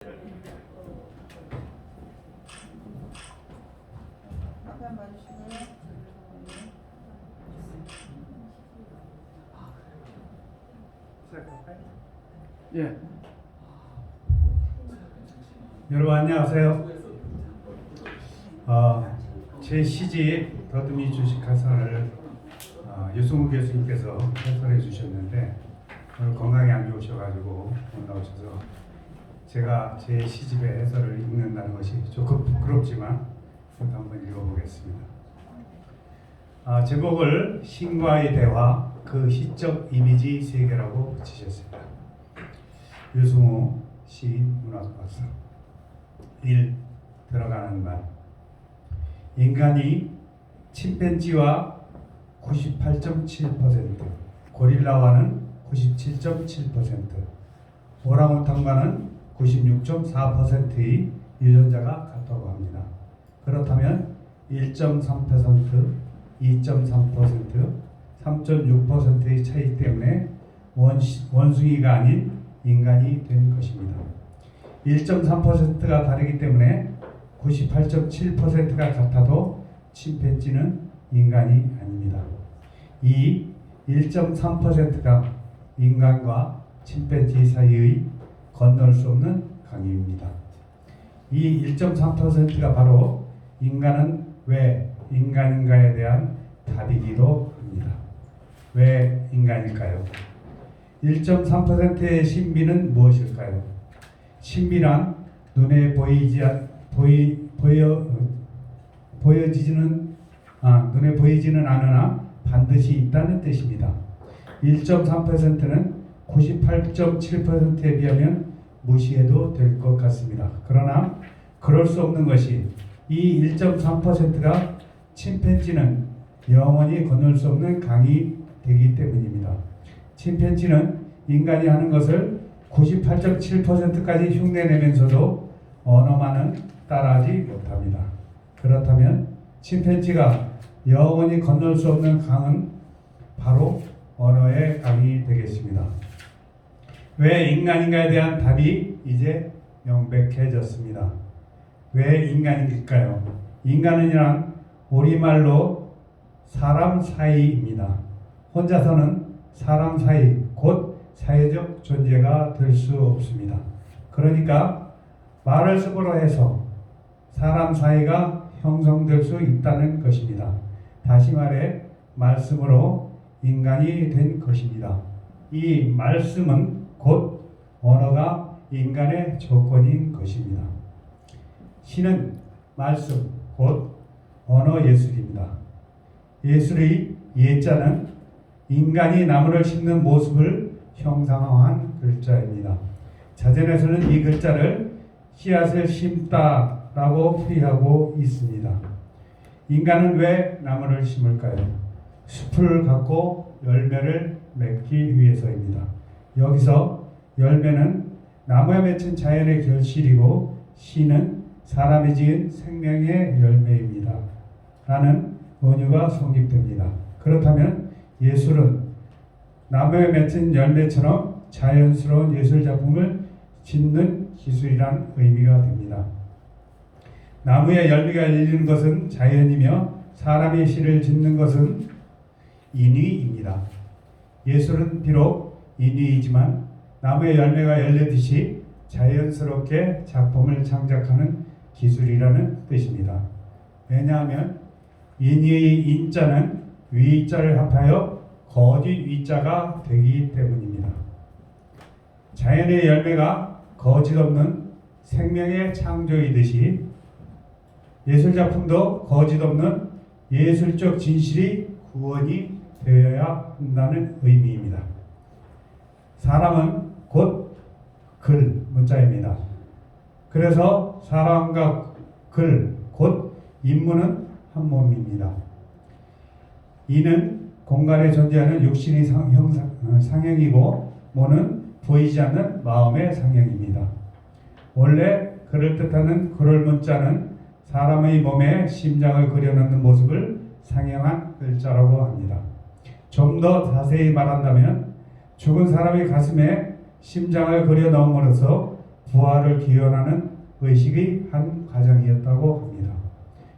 앞에 한번 봐주시고요. 예. 여러분 안녕하세요. 제 시집 더듬이 주식가사를 유승우 교수님께서 해설해 주셨는데 오늘 건강이 안 좋으셔가지고 못 나오셔서 제가 제 시집의 해설을 읽는다는 것이 조금 부끄럽지만 그래도 한번 읽어보겠습니다. 제목을 신과의 대화 그 시적 이미지 세계라고 붙이셨습니다. 유승우 시인 문학박사. 1. 들어가는 말. 인간이 침팬지와 98.7%, 고릴라와는 97.7%, 오랑우탄과는 96.4%의 유전자가 같다고 합니다. 그렇다면 1.3%, 2.3%, 3.6%의 차이 때문에 원숭이가 아닌 인간이 된 것입니다. 1.3%가 다르기 때문에 98.7%가 같아도 침팬지는 인간이 아닙니다. 이 1.3%가 인간과 침팬지 사이의 건널 수 없는 강입니다. 이 1.3%가 바로 인간은 왜 인간인가에 대한 답이기도 합니다. 왜 인간일까요? 1.3%의 신비는 무엇일까요? 신비란 눈에 보이지는 않으나 반드시 있다는 뜻입니다. 1.3%는 98.7%에 비하면 무시해도 될 것 같습니다. 그러나 그럴 수 없는 것이 이 1.3%가 침팬지는 영원히 건널 수 없는 강이 되기 때문입니다. 침팬지는 인간이 하는 것을 98.7%까지 흉내내면서도 언어만은 따라하지 못합니다. 그렇다면 침팬지가 영원히 건널 수 없는 강은 바로 언어의 강이 되겠습니다. 왜 인간인가에 대한 답이 이제 명백해졌습니다. 왜 인간일까요? 인간이란 우리말로 사람 사이입니다. 혼자서는 사람 사이, 곧 사회적 존재가 될 수 없습니다. 그러니까 말을 습으로 해서 사람 사이가 형성될 수 있다는 것입니다. 다시 말해 말씀으로 인간이 된 것입니다. 이 말씀은 곧 언어가 인간의 조건인 것입니다. 시는 말씀, 곧 언어 예술입니다. 예술의 예자는 인간이 나무를 심는 모습을 형상화한 글자입니다. 자전에서는 이 글자를 씨앗을 심다라고 풀이하고 있습니다. 인간은 왜 나무를 심을까요? 숲을 갖고 열매를 맺기 위해서입니다. 여기서 열매는 나무에 맺힌 자연의 결실이고 씨는 사람이 지은 생명의 열매입니다. 라는 은유가 성립됩니다. 그렇다면 예술은 나무에 맺힌 열매처럼 자연스러운 예술작품을 짓는 기술이란 의미가 됩니다. 나무에 열매가 열리는 것은 자연이며 사람이 시를 짓는 것은 인위입니다. 예술은 비록 인위이지만 나무에 열매가 열리듯이 자연스럽게 작품을 창작하는 기술이라는 뜻입니다. 왜냐하면 인위의 인자는 위자를 합하여 거짓 위자가 되기 때문입니다. 자연의 열매가 거짓 없는 생명의 창조이듯이 예술작품도 거짓 없는 예술적 진실이 구원이 되어야 한다는 의미입니다. 사람은 곧 글, 문자입니다. 그래서 사람과 글, 곧 인문은 한 몸입니다. 이는 공간에 존재하는 육신의 상형이고 모는 보이지 않는 마음의 상형입니다. 원래 그를 뜻하는 그럴 문자는 사람의 몸에 심장을 그려넣는 모습을 상형한 글자라고 합니다. 좀 더 자세히 말한다면 죽은 사람의 가슴에 심장을 그려 넣음으로써 부활을 기원하는 의식의 한 과정이었다고 합니다.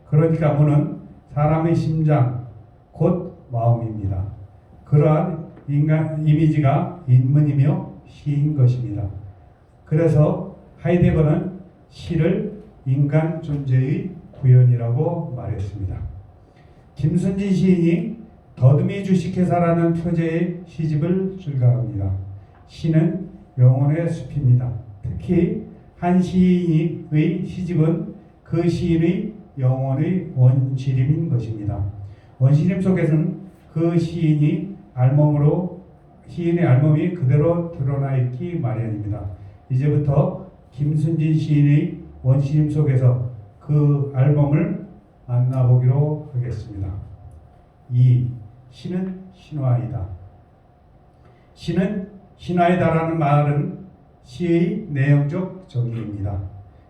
그러니까 문은 사람의 심장, 곧 마음입니다. 그러한 인간 이미지가 인문이며 시인 것입니다. 그래서 하이데거는 시를 인간 존재의 구현이라고 말했습니다. 김순진 시인이 더듬이 주식회사라는 표제의 시집을 출간합니다. 시는 영혼의 숲입니다. 특히 한 시인의 시집은 그 시인의 영혼의 원시림인 것입니다. 원시림 속에서는 그 시인의 알몸이 그대로 드러나 있기 마련입니다. 이제부터 김순진 시인의 원시림 속에서 그 알몸을 만나보기로 하겠습니다. 2. 시는 신화이다. 시는 신화이다라는 말은 시의 내용적 정의입니다.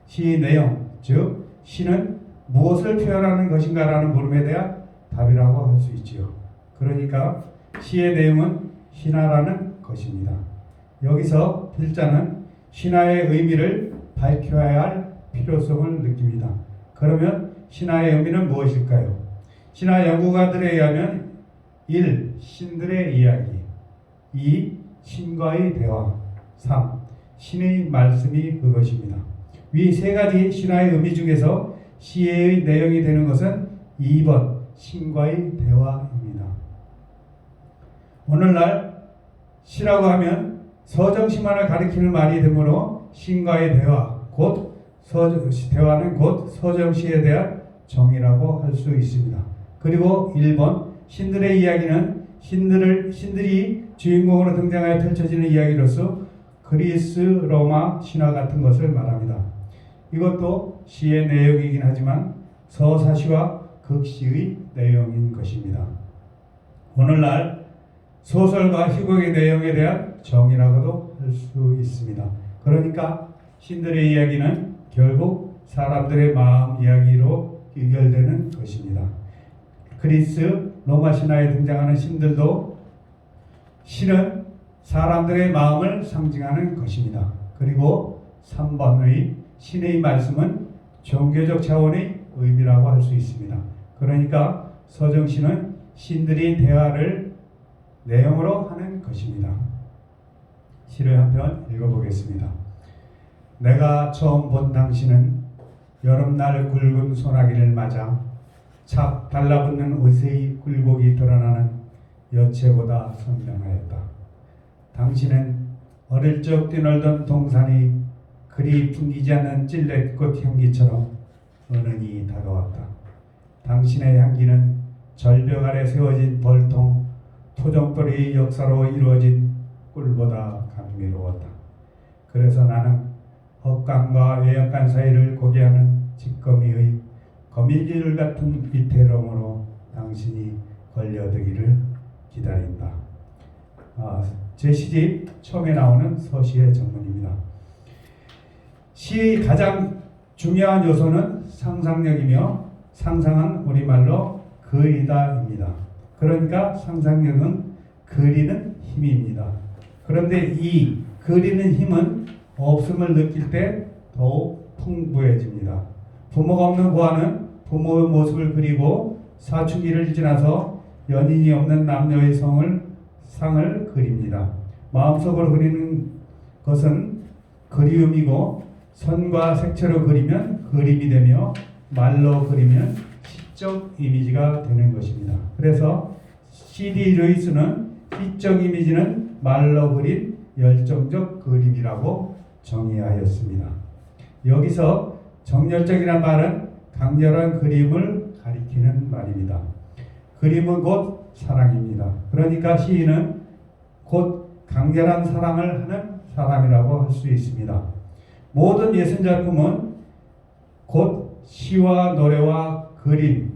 시의 내용, 즉 시는 무엇을 표현하는 것인가라는 물음에 대한 답이라고 할 수 있지요. 그러니까 시의 내용은 신화라는 것입니다. 여기서 필자는 신화의 의미를 밝혀야 할 필요성을 느낍니다. 그러면 신화의 의미는 무엇일까요? 신화 연구가들에 의하면 1. 신들의 이야기 2. 신과의 대화 3. 신의 말씀이 그것입니다. 위 세 가지 신화의 의미 중에서 시의 내용이 되는 것은 2번 신과의 대화입니다. 오늘날 시라고 하면 서정시만을 가리키는 말이 되므로 신과의 대화, 대화는 곧 서정시에 대한 정의라고 할 수 있습니다. 그리고 1번 신들의 이야기는 신들이 주인공으로 등장하여 펼쳐지는 이야기로서 그리스, 로마 신화 같은 것을 말합니다. 이것도 시의 내용이긴 하지만 서사시와 극시의 내용인 것입니다. 오늘날 소설과 희곡의 내용에 대한 정의라고도 할 수 있습니다. 그러니까 신들의 이야기는 결국 사람들의 마음 이야기로 귀결되는 것입니다. 그리스, 로마 신화에 등장하는 신들도 신은 사람들의 마음을 상징하는 것입니다. 그리고 3번의 신의 말씀은 종교적 차원의 의미라고 할 수 있습니다. 그러니까 서정시는 신들이 대화를 내용으로 하는 것입니다. 시를 한 편 읽어보겠습니다. 내가 처음 본 당신은 여름날 굵은 소나기를 맞아 착 달라붙는 옷의 굴곡이 드러나는 여체보다 선명하였다. 당신은 어릴 적 뛰놀던 동산이 그리 풍기지 않는 찔레꽃 향기처럼 은은히 다가왔다. 당신의 향기는 절벽 아래 세워진 벌통, 토종벌이 역사로 이루어진 꿀보다 감미로웠다. 그래서 나는 헛간과 외양간 사이를 고개하는 직거미의 거미줄 같은 이태롬으로 당신이 걸려들기를 기다린다. 제 시집 처음에 나오는 서시의 전문입니다. 시의 가장 중요한 요소는 상상력이며 상상은 우리말로 그리다입니다. 그러니까 상상력은 그리는 힘입니다. 그런데 이 그리는 힘은 없음을 느낄 때 더욱 풍부해집니다. 부모가 없는 고아는 부모의 모습을 그리고 사춘기를 지나서 연인이 없는 남녀의 상을 그립니다. 마음속으로 그리는 것은 그리움이고 선과 색채로 그리면 그림이 되며 말로 그리면 시적 이미지가 되는 것입니다. 그래서 C.D. 루이스는 시적 이미지는 말로 그린 열정적 그림이라고 정의하였습니다. 여기서 정열적이란 말은 강렬한 그림을 가리키는 말입니다. 그림은 곧 사랑입니다. 그러니까 시인은 곧 강렬한 사랑을 하는 사람이라고 할 수 있습니다. 모든 예술작품은 곧 시와 노래와 그림은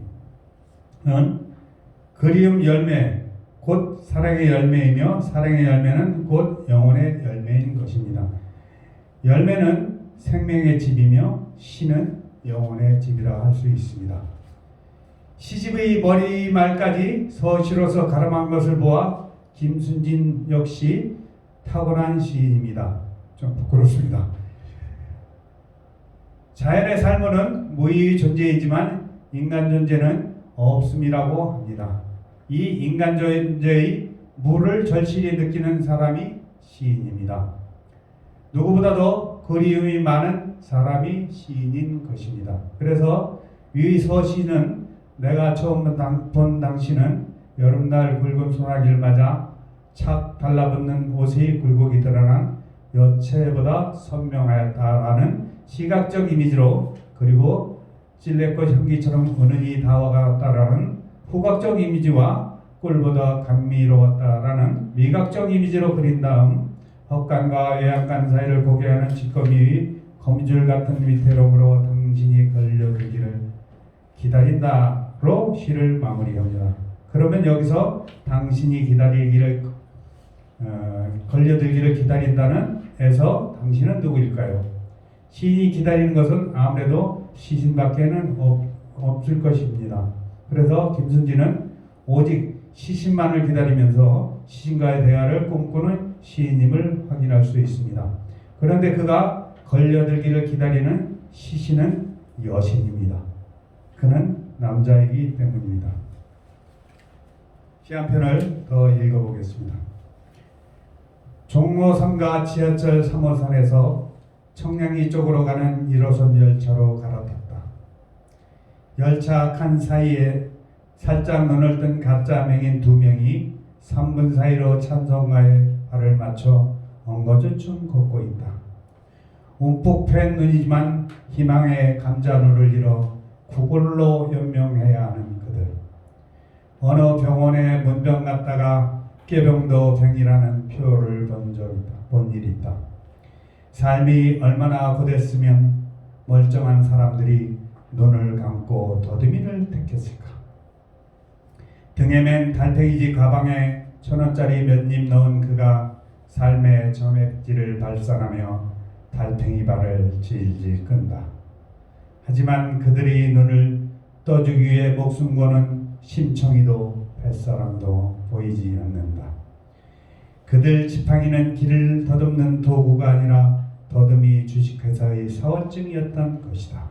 그리움 열매, 곧 사랑의 열매이며 사랑의 열매는 곧 영혼의 열매인 것입니다. 열매는 생명의 집이며 시는 영혼의 집이라 할 수 있습니다. 시집의 머리말까지 서시로서 가름한 것을 보아 김순진 역시 타고난 시인입니다. 좀 부끄럽습니다. 자연의 삶은 무의 존재이지만 인간 존재는 없음이라고 합니다. 이 인간 존재의 무를 절실히 느끼는 사람이 시인입니다. 누구보다도 그리움이 많은 사람이 시인인 것입니다. 그래서 위 서시는 내가 처음 본 당신은 여름날 굵은 소나기를 맞아 착 달라붙는 옷의 굴곡이 드러난 여체보다 선명하였다라는 시각적 이미지로, 그리고 찔레꽃 향기처럼 은은히 다가갔다라는 후각적 이미지와 꿀보다 감미로웠다라는 미각적 이미지로 그린 다음 헛간과 외양간 사이를 고개하는 찌꺼기의 거미줄 같은 위태로움으로 당신이 걸려들기를 기다린다로 시를 마무리합니다. 그러면 여기서 당신이 기다리기를 걸려들기를 기다린다는 에서 당신은 누구일까요? 시인이 기다리는 것은 아무래도 시신밖에는 없을 것입니다. 그래서 김순진은 오직 시신만을 기다리면서 시신과의 대화를 꿈꾸는 시인임을 확인할 수 있습니다. 그런데 그가 걸려들기를 기다리는 시신은 여신입니다. 그는 남자이기 때문입니다. 시 한 편을 더 읽어보겠습니다. 종로 3가 지하철 3호선에서 청량리 쪽으로 가는 1호선 열차로 갈아탔다. 열차 칸 사이에 살짝 눈을 뜬 가짜 맹인 2명이 3분 사이로 찬성가에 발을 맞춰 엉거주춤 걷고 있다. 움푹 팬 눈이지만 희망의 감자눈을 잃어 구걸로 연명해야 하는 그들. 어느 병원에 문병 갔다가 꾀병도 병이라는 표를 본 일이 있다. 삶이 얼마나 고됐으면 멀쩡한 사람들이 눈을 감고 더듬이를 택했을까. 등에 맨 달팽이지 가방에 1,000원짜리 몇 입 넣은 그가 삶의 점액질을 발산하며 달팽이 발을 질질 끈다. 하지만 그들이 눈을 떠주기 위해 목숨 거는 심청이도 뱃사람도 보이지 않는다. 그들 지팡이는 길을 더듬는 도구가 아니라 더듬이 주식회사의 사원증이었던 것이다.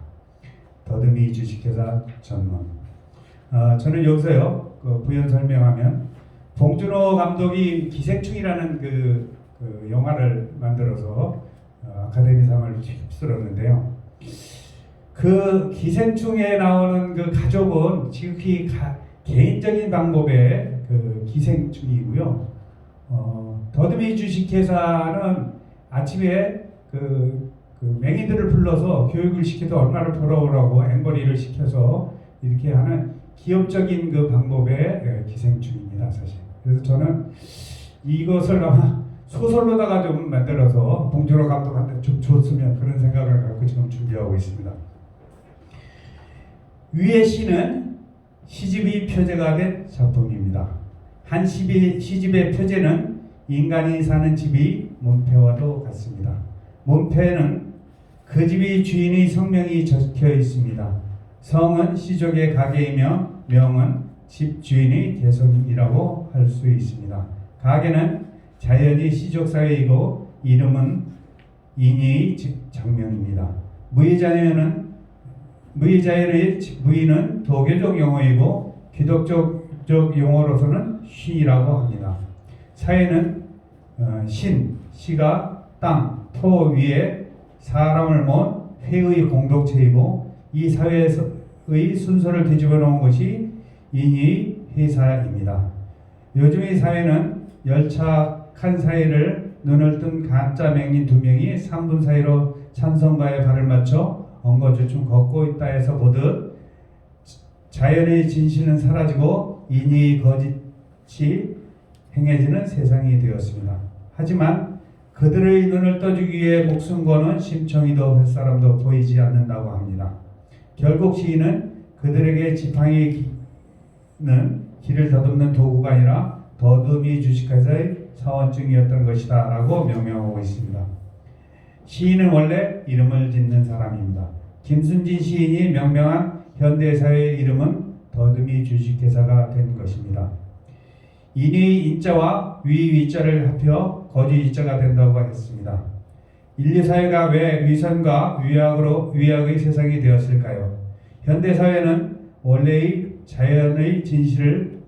더듬이 주식회사 전문. 저는 여기서요 부연 설명하면 봉준호 감독이 기생충이라는 그 영화를 만들어서 아카데미상을 휩쓸었는데요. 그 기생충에 나오는 그 가족은 지극히 개인적인 방법의 그 기생충이고요. 더듬이 주식회사는 아침에 그 맹인들을 불러서 교육을 시켜서 얼마를 벌어오라고 앵벌이를 시켜서 이렇게 하는 기업적인 그 방법의 기생충입니다, 사실. 그래서 저는 이것을 아마 소설로다가 좀 만들어서 봉준호 감독한테 좀 줬으면 그런 생각을 갖고 지금 준비하고 있습니다. 위의 시는 시집이 표제가 된 작품입니다. 한 시집의 표제는 인간이 사는 집이 문패와도 같습니다. 문패에는 그 집이 주인의 성명이 적혀 있습니다. 성은 시족의 가계이며 명은 집 주인의 개성이라고 할 수 있습니다. 가계는 자연이 시족사회이고 이름은 인의 장명입니다. 무의자연의 무의는 도교적 용어이고 기독적 용어로서는 시라고 합니다. 사회는 시가 땅, 토 위에 사람을 모은 회의 공동체이고 이 사회의 순서를 뒤집어 놓은 것이 인의 회사입니다. 요즘의 사회는 열차 칸 사이를 눈을 뜬 가짜 맹인 2명이 3분 사이로 찬성가에 발을 맞춰 엉거주춤 걷고 있다 해서 보듯 자연의 진실은 사라지고 인의 거짓이 행해지는 세상이 되었습니다. 하지만 그들의 눈을 떠주기 위해 목숨 거는 심청이도 뱃사람도 보이지 않는다고 합니다. 결국 시인은 그들에게 지팡이는 길을 더듬는 도구가 아니라 더듬이 주식회사의 사원증이었던 것이다 라고 명명하고 있습니다. 시인은 원래 이름을 짓는 사람입니다. 김순진 시인이 명명한 현대사회의 이름은 더듬이 주식회사가 된 것입니다. 인의 인자와 위자를 합혀 거주 이자가 된다고 했습니다. 인류 사회가 왜 위선과 위약의 세상이 되었을까요? 현대 사회는 원래의 자연의 진실을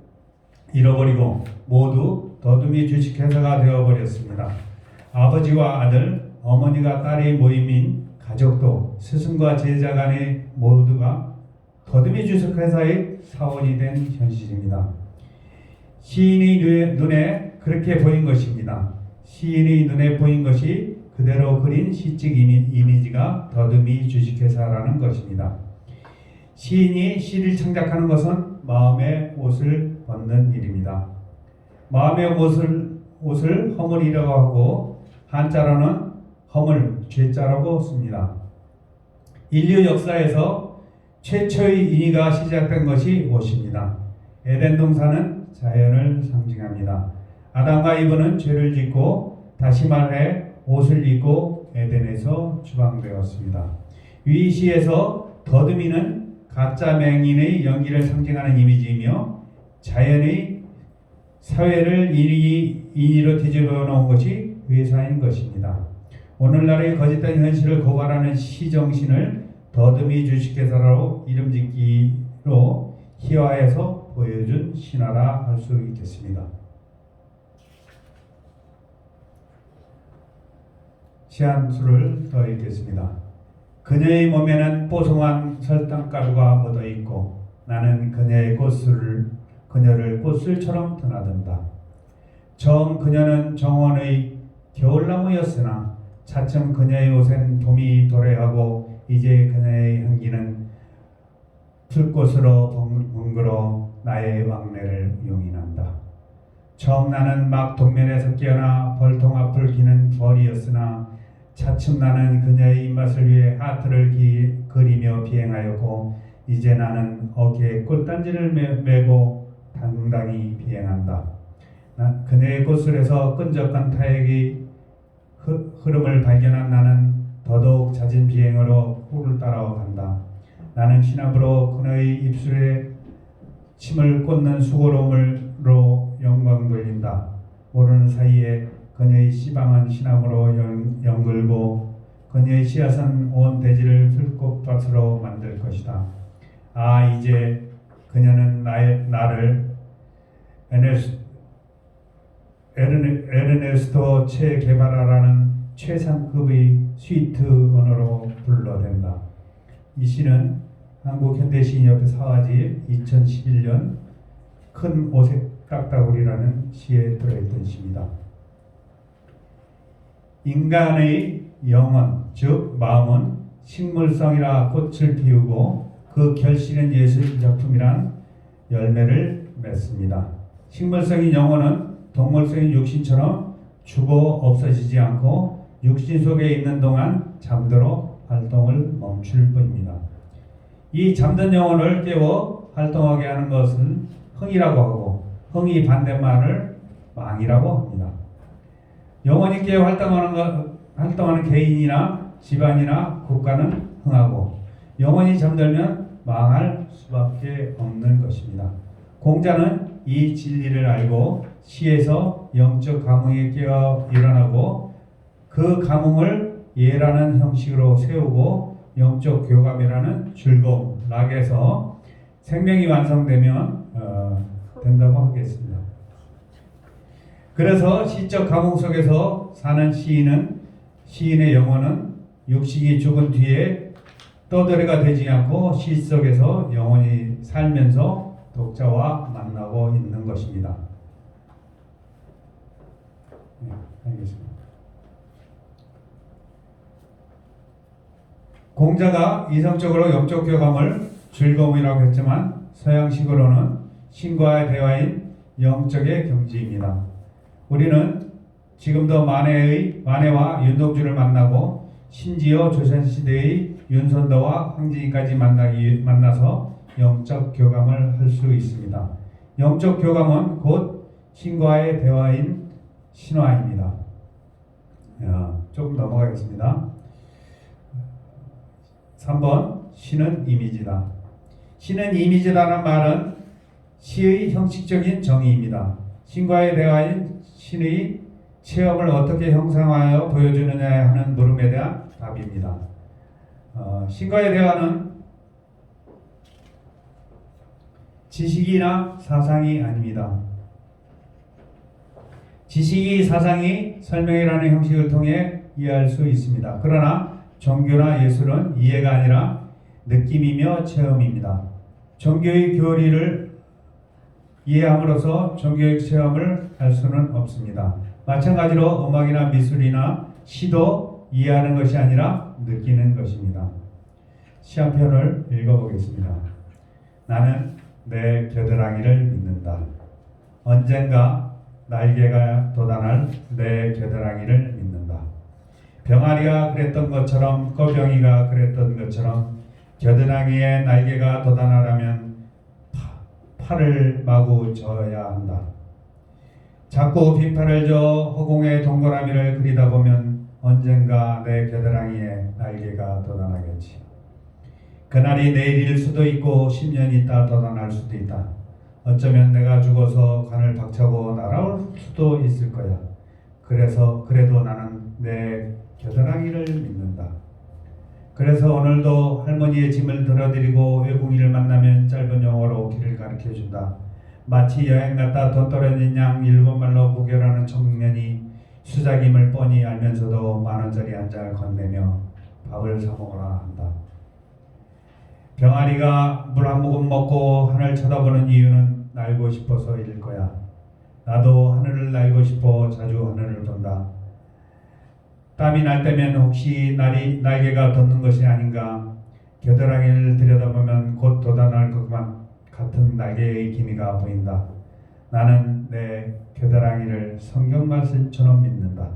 잃어버리고 모두 더듬이 주식회사가 되어버렸습니다. 아버지와 아들, 어머니가 딸의 모임인 가족도 스승과 제자 간의 모두가 더듬이 주식회사의 사원이 된 현실입니다. 시인의 눈에 그렇게 보인 것입니다. 시인의 눈에 보인 것이 그대로 그린 시적 이미지가 더듬이 주식회사라는 것입니다. 시인이 시를 창작하는 것은 마음의 옷을 벗는 일입니다. 마음의 옷을 허물이라고 하고 한자로는 허물, 죄자라고 씁니다. 인류 역사에서 최초의 인의가 시작된 것이 옷입니다. 에덴 동산은 자연을 상징합니다. 아담과 이브는 죄를 짓고 다시 말해 옷을 입고 에덴에서 추방되었습니다. 위 시에서 더듬이는 가짜 맹인의 연기를 상징하는 이미지이며 자연의 사회를 인위로 뒤집어 놓은 것이 회사인 것입니다. 오늘날의 거짓된 현실을 고발하는 시정신을 더듬이 주식회사로 이름짓기로 희화해서 보여준 신화라 할 수 있겠습니다. 시한수를 더 읽겠습니다. 그녀의 몸에는 뽀송한 설탕가루가 묻어있고 나는 그녀를 꽃술처럼 드나든다. 처음 그녀는 정원의 겨울나무였으나 차츰 그녀의 옷엔 봄이 도래하고 이제 그녀의 향기는 풀꽃으로 뭉그러 나의 왕래를 용인한다. 처음 나는 막 동면에서 깨어나 벌통 앞을 기는 벌이었으나 차츰 나는 그녀의 입맛을 위해 하트를 그리며 비행하였고 이제 나는 어깨에 꿀단지를 메고 당당히 비행한다. 그녀의 꽃술에서 끈적한 타액의 흐름을 발견한 나는 더더욱 잦은 비행으로 후를 따라간다. 나는 신압으로 그녀의 입술에 침을 꽂는 수고로움으로 영광 돌린다. 모르는 사이에 그녀의 씨방은 신함으로 연글고 그녀의 씨앗은 온 대지를 풀꽃밭으로 만들 것이다. 아, 이제 그녀는 나를 에르네스토 체 게바라라는 최상급의 스위트 언어로 불러댄다. 이 시는 한국현대시인협회 사화집 2011년 큰 오색 딱따구리라는 시에 들어있던 시입니다. 인간의 영혼, 즉 마음은 식물성이라 꽃을 피우고 그 결실은 예술 작품이란 열매를 맺습니다. 식물성인 영혼은 동물성인 육신처럼 죽어 없어지지 않고 육신 속에 있는 동안 잠들어 활동을 멈출 뿐입니다. 이 잠든 영혼을 깨워 활동하게 하는 것은 흥이라고 하고 흥이 반대말을 망이라고 합니다. 영혼이 깨어 활동하는 개인이나 집안이나 국가는 흥하고 영혼이 잠들면 망할 수밖에 없는 것입니다. 공자는 이 진리를 알고 시에서 영적 감흥이 깨어 일어나고 그 감흥을 예라는 형식으로 세우고 영적 교감이라는 즐거움, 락에서 생명이 완성되면 된다고 하겠습니다. 그래서 시적 감흥 속에서 사는 시인의 영혼은 육신이 죽은 뒤에 떠돌이가 되지 않고 시 속에서 영혼이 살면서 독자와 만나고 있는 것입니다. 네, 알겠습니다. 공자가 이성적으로 영적 교감을 즐거움이라고 했지만 서양식으로는 신과의 대화인 영적의 경지입니다. 우리는 지금도 만해와 윤동주를 만나고 심지어 조선시대의 윤선도와 황진이까지 만나서 영적 교감을 할 수 있습니다. 영적 교감은 곧 신과의 대화인 신화입니다. 조금 넘어가겠습니다. 3번 시는 이미지다. 시는 이미지라는 말은 시의 형식적인 정의입니다. 신과의 대화인 신의 체험을 어떻게 형상화하여 보여주느냐 하는 물음에 대한 답입니다. 신과의 대화는 지식이나 사상이 아닙니다. 지식이 사상이 설명이라는 형식을 통해 이해할 수 있습니다. 그러나 종교나 예술은 이해가 아니라 느낌이며 체험입니다. 종교의 교리를 이해함으로써 종교의 체험을 할 수는 없습니다. 마찬가지로 음악이나 미술이나 시도 이해하는 것이 아니라 느끼는 것입니다. 시한편을 읽어보겠습니다. 나는 내 겨드랑이를 믿는다. 언젠가 날개가 돋아날 내 겨드랑이를 믿는다. 병아리가 그랬던 것처럼 꺼병이가 그랬던 것처럼 겨드랑이에 날개가 돋아나려면 팔을 마구 져야 한다. 자꾸 빈팔을 져 허공의 동그라미를 그리다 보면 언젠가 내 겨드랑이에 날개가 돋아나겠지. 그날이 내일일 수도 있고 10년 있다 돋아날 수도 있다. 어쩌면 내가 죽어서 관을 박차고 날아올 수도 있을 거야. 그래도 나는 내 겨드랑이를 믿는다. 그래서 오늘도 할머니의 짐을 들어드리고 외국인을 만나면 짧은 영어로 길을 가르쳐준다. 마치 여행 갔다 돈 떨어진 양 일본말로 고결하는 청년이 수작임을 뻔히 알면서도 만원짜리 한 장을 건네며 밥을 사 먹으라 한다. 병아리가 물 한 모금 먹고 하늘 쳐다보는 이유는 날고 싶어서일 거야. 나도 하늘을 날고 싶어 자주 하늘을 본다. 땀이 날 때면 혹시 날개가 돋는 것이 아닌가. 겨드랑이를 들여다보면 곧 돋아날 것만 같은 날개의 기미가 보인다. 나는 내 겨드랑이를 성경 말씀처럼 믿는다.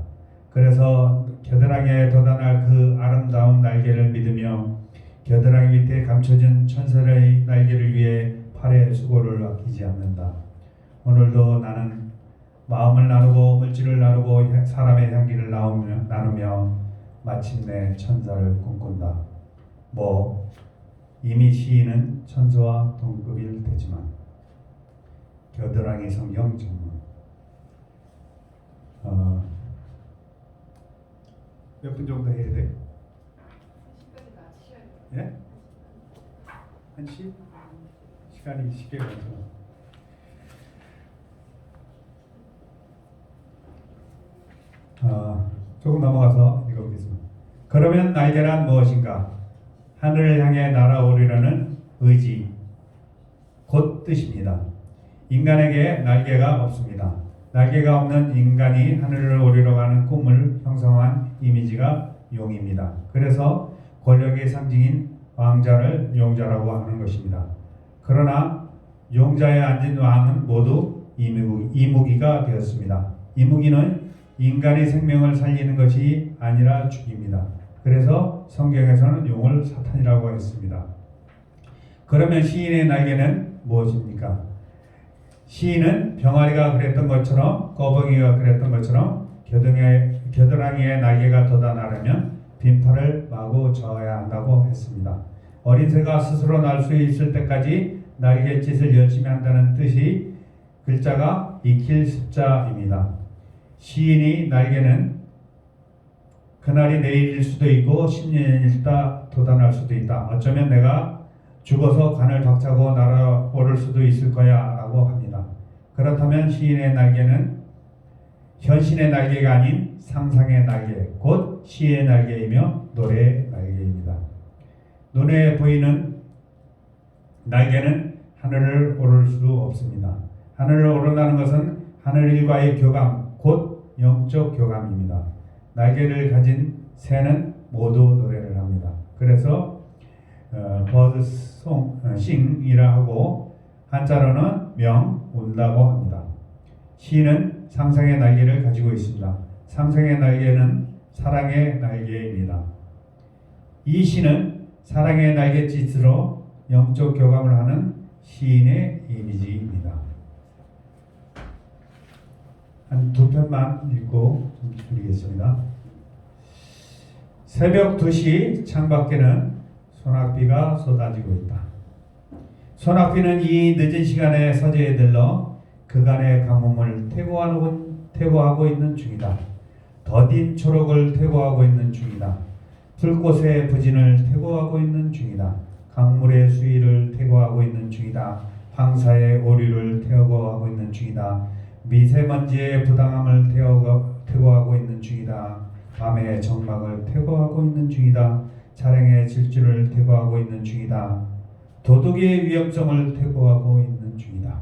그래서 겨드랑이에 돋아날 그 아름다운 날개를 믿으며 겨드랑이 밑에 감춰진 천사의 날개를 위해 팔의 수고를 아끼지 않는다. 오늘도 나는 마음을 나누고 물질을 나누고 사람의 향기를 나누며 마침내 천사를 꿈꾼다. 이미 시인은 천사와 동급일 테지만. 겨드랑이 성경 전문. 몇 분 정도 해야 돼? 예? 1시? 시간이 쉽게 가서. 조금 넘어가서 읽어보겠습니다. 그러면 날개란 무엇인가? 하늘을 향해 날아오르려는 의지, 곧 뜻입니다. 인간에게 날개가 없습니다. 날개가 없는 인간이 하늘을 오르러 가는 꿈을 형성한 이미지가 용입니다. 그래서 권력의 상징인 왕자를 용자라고 하는 것입니다. 그러나 용자에 앉은 왕은 모두 이무기가 되었습니다. 이무기는 인간의 생명을 살리는 것이 아니라 죽입니다. 그래서 성경에서는 용을 사탄이라고 했습니다. 그러면 시인의 날개는 무엇입니까? 시인은 병아리가 그랬던 것처럼 꺼벙이가 그랬던 것처럼 겨드랑이에 날개가 돋아나려면 빈팔을 마구 저어야 한다고 했습니다. 어린 새가 스스로 날 수 있을 때까지 날갯짓을 열심히 한다는 뜻이 글자가 익힐 습자입니다. 시인이 날개는 그날이 내일일 수도 있고 10년이 있다 돋아날 수도 있다. 어쩌면 내가 죽어서 관을 박차고 날아오를 수도 있을 거야 라고 합니다. 그렇다면 시인의 날개는 현신의 날개가 아닌 상상의 날개, 곧 시의 날개이며 노래의 날개입니다. 눈에 보이는 날개는 하늘을 오를 수 없습니다. 하늘을 오른다는 것은 하늘일과의 교감, 곧 영적 교감입니다. 날개를 가진 새는 모두 노래를 합니다. 그래서 싱이라 하고 한자로는 운다고 합니다. 시는 상상의 날개를 가지고 있습니다. 상상의 날개는 사랑의 날개입니다. 이 시는 사랑의 날갯짓으로 영적 교감을 하는 시인의 이미지입니다. 한 두 편만 읽고 좀 드리겠습니다. 새벽 2시 창밖에는 소낙비가 쏟아지고 있다. 소낙비는 이 늦은 시간에 서재에 들러 그간의 가뭄을 퇴보하고 있는 중이다. 더딘 초록을 퇴보하고 있는 중이다. 풀꽃의 부진을 퇴보하고 있는 중이다. 강물의 수위를 퇴보하고 있는 중이다. 황사의 오류를 퇴보하고 있는 중이다. 미세먼지의 부당함을 퇴보하고 있는 중이다. 밤의 정막을 퇴보하고 있는 중이다. 차량의 질주를 퇴보하고 있는 중이다. 도둑의 위험성을 퇴보하고 있는 중이다.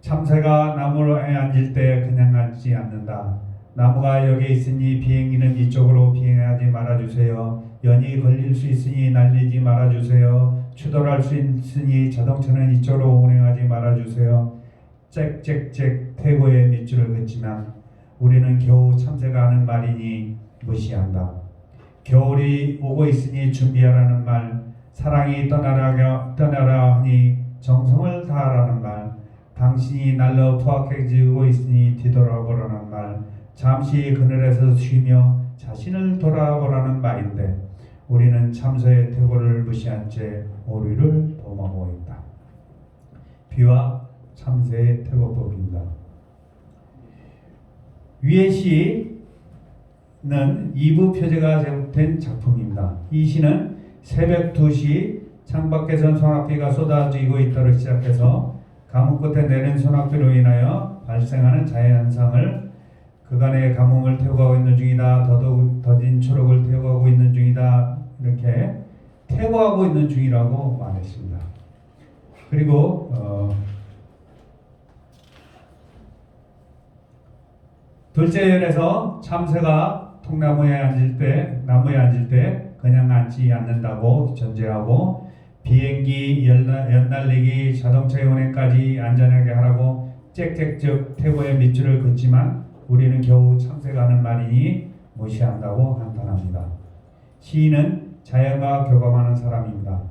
참새가 나무에 앉을 때 그냥 앉지 않는다. 나무가 여기 있으니 비행기는 이쪽으로 비행하지 말아주세요. 연이 걸릴 수 있으니 날리지 말아주세요. 추돌할 수 있으니 자동차는 이쪽으로 운행하지 말아주세요. 짹짹짹 퇴보의 밑줄을 긋지만 우리는 겨우 참새가 하는 말이니 무시한다. 겨울이 오고 있으니 준비하라는 말, 사랑이 떠나라 하니 정성을 다하라는 말, 당신이 날로 포악해지고 있으니 뒤돌아보라는 말, 잠시 그늘에서 쉬며 자신을 돌아보라는 말인데 우리는 참새의 퇴보를 무시한 채 오류를 범하고 있다. 비와 참새의 퇴보법입니다. 위의 시는 2부 표제가 된 작품입니다. 이 시는 새벽 2시 창밖에선 소낙비가 쏟아지고 있도록 시작해서 가뭄 끝에 내린 소낙비로 인하여 발생하는 자연현상을 그간의 가뭄을 퇴보하고 있는 중이다. 더딘 초록을 퇴보하고 있는 중이다. 이렇게 퇴보하고 있는 중이라고 말했습니다. 그리고 둘째 연에서 참새가 나무에 앉을 때 그냥 앉지 않는다고 전제하고 비행기 연날리기 자동차의 운행까지 안전하게 하라고 짹짹짹 퇴보의 밑줄을 긋지만 우리는 겨우 참새가 하는 말이니 무시한다고 한탄합니다. 시인은 자연과 교감하는 사람입니다.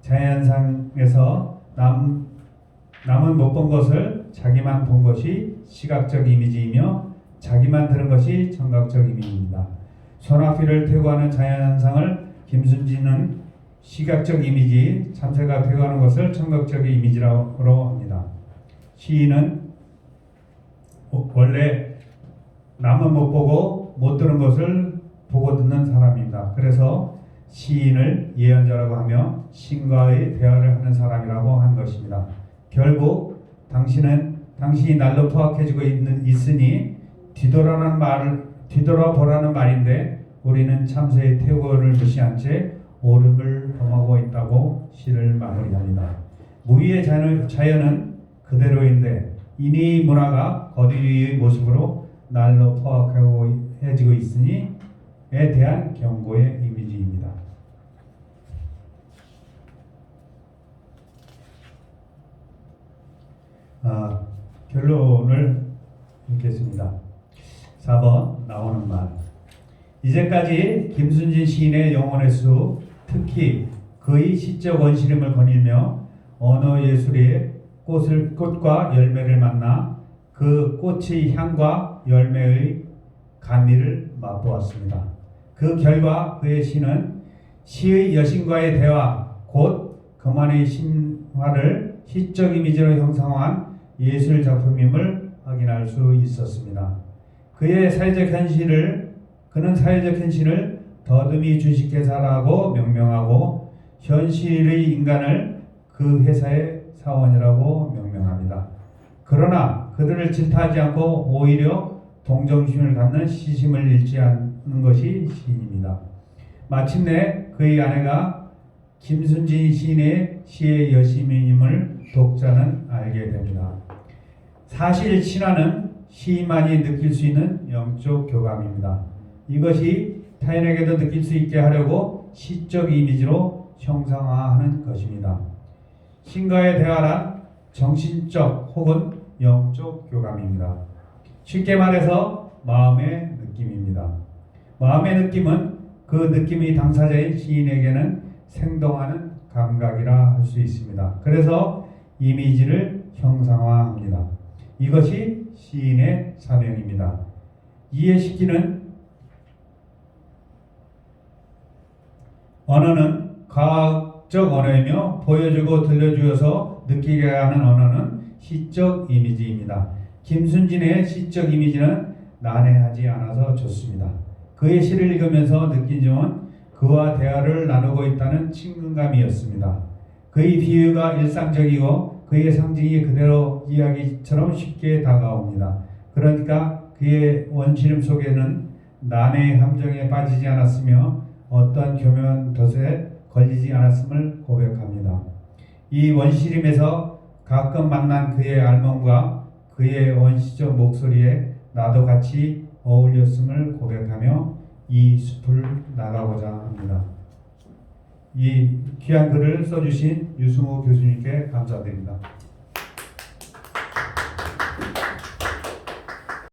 자연상에서 남은 못 본 것을 자기만 본 것이 시각적 이미지이며 자기만 들은 것이 청각적 이미지입니다. 소낙비를 퇴보하는 자연현상을 김순진은 시각적 이미지, 참새가 퇴보하는 것을 청각적 이미지라고 합니다. 시인은 원래 남은 못 보고 못 들은 것을 보고 듣는 사람입니다. 그래서 시인을 예언자라고 하며 신과의 대화를 하는 사람이라고 한 것입니다. 결국 당신이 날로 포악해지고 있으니 뒤돌아보라는 말인데 우리는 참새의 퇴보를 무시한 채 오름을 범하고 있다고 시를 마무리합니다. 무의의 자연은 그대로인데 이니 문화가 거리의 모습으로 날로 포악해지고 있으니에 대한 경고의 이미지입니다. 결론을 읽겠습니다. 4번 나오는 말. 이제까지 김순진 시인의 영혼의 수, 특히 그의 시적 원시림을 거닐며 언어 예술의 꽃과 열매를 만나 그 꽃의 향과 열매의 감미를 맛보았습니다. 그 결과 그의 시는 시의 여신과의 대화, 곧 그만의 신화를 시적 이미지로 형성한 예술 작품임을 확인할 수 있었습니다. 그는 사회적 현실을 더듬이 주식회사라고 명명하고 현실의 인간을 그 회사의 사원이라고 명명합니다. 그러나 그들을 질타하지 않고 오히려 동정심을 갖는 시심을 잃지 않는 것이 시인입니다. 마침내 그의 아내가 김순진 시인의 시의 여신임을 독자는 알게 됩니다. 사실 신화는 시인만이 느낄 수 있는 영적 교감입니다. 이것이 타인에게도 느낄 수 있게 하려고 시적 이미지로 형상화하는 것입니다. 신과의 대화란 정신적 혹은 영적 교감입니다. 쉽게 말해서 마음의 느낌입니다. 마음의 느낌은 그 느낌이 당사자인 시인에게는 생동하는 감각이라 할 수 있습니다. 그래서 이미지를 형상화합니다. 이것이 시인의 사명입니다. 이해시키는 언어는 과학적 언어이며 보여주고 들려주어서 느끼게 하는 언어는 시적 이미지입니다. 김순진의 시적 이미지는 난해하지 않아서 좋습니다. 그의 시를 읽으면서 느낀 점은 그와 대화를 나누고 있다는 친근감이었습니다. 그의 비유가 일상적이고 그의 상징이 그대로 이야기처럼 쉽게 다가옵니다. 그러니까 그의 원시름 속에는 난해의 함정에 빠지지 않았으며 어떤 교묘한 덫에 걸리지 않았음을 고백합니다. 이 원시림에서 가끔 만난 그의 알몸과 그의 원시적 목소리에 나도 같이 어울렸음을 고백하며 이 숲을 나가고자 합니다. 이 귀한 글을 써주신 유승호 교수님께 감사드립니다.